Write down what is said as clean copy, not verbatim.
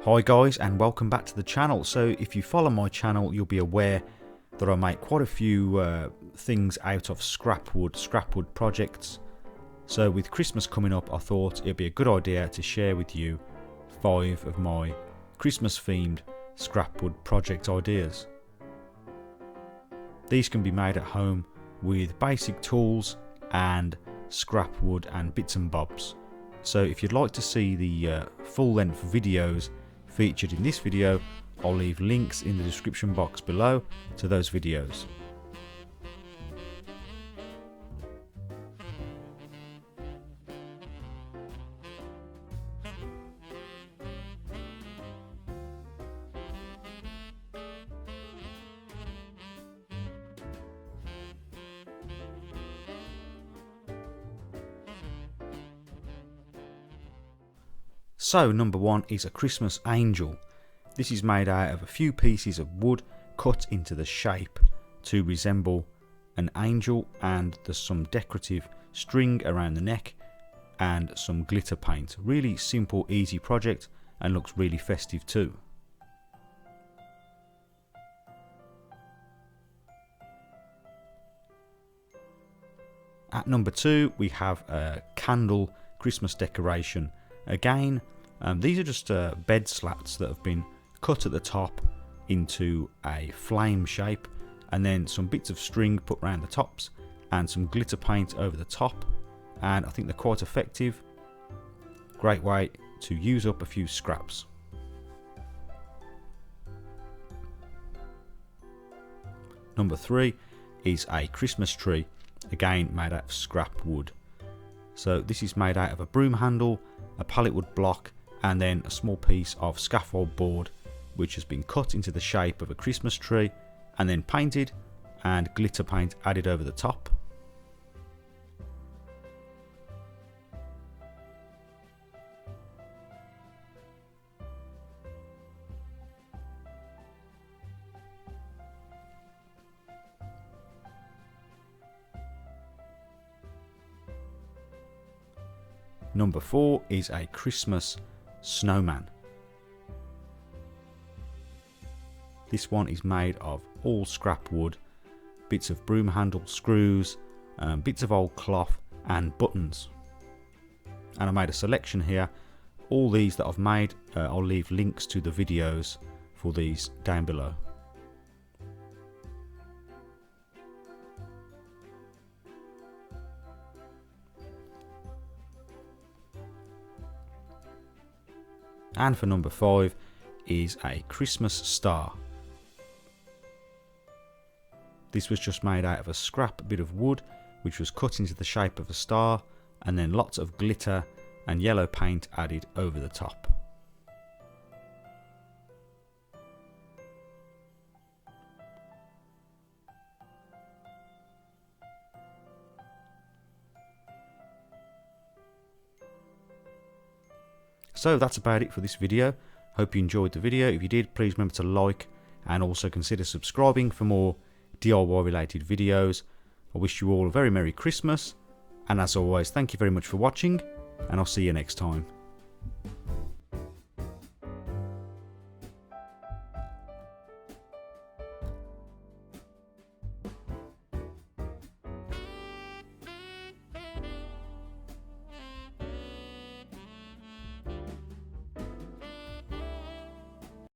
Hi guys, and welcome back to the channel. So if you follow my channel, you'll be aware that I make quite a few things out of scrap wood projects. So with Christmas coming up, I thought it'd be a good idea to share with you 5 of my Christmas themed scrap wood project ideas. These can be made at home with basic tools and scrap wood and bits and bobs. So if you'd like to see the full length videos featured in this video, I'll leave links in the description box below to those videos. So number 1 is a Christmas angel. This is made out of a few pieces of wood cut into the shape to resemble an angel, and there's some decorative string around the neck and some glitter paint. Really simple, easy project and looks really festive too. At number 2 we have a candle Christmas decoration. Again, these are just bed slats that have been cut at the top into a flame shape, and then some bits of string put around the tops and some glitter paint over the top, and I think they're quite effective. Great way to use up a few scraps. Number 3 is a Christmas tree, again made out of scrap wood. So this is made out of a broom handle, a pallet wood block, and then a small piece of scaffold board which has been cut into the shape of a Christmas tree and then painted and glitter paint added over the top. Number 4 is a Christmas snowman. This one is made of all scrap wood, bits of broom handle screws, bits of old cloth and buttons. And I made a selection here. All these that I've made, I'll leave links to the videos for these down below. And for number 5 is a Christmas star. This was just made out of a scrap bit of wood which was cut into the shape of a star, and then lots of glitter and yellow paint added over the top. So that's about it for this video. Hope you enjoyed the video. If you did, please remember to like and also consider subscribing for more DIY related videos. I wish you all a very Merry Christmas, and as always, thank you very much for watching, and I'll see you next time.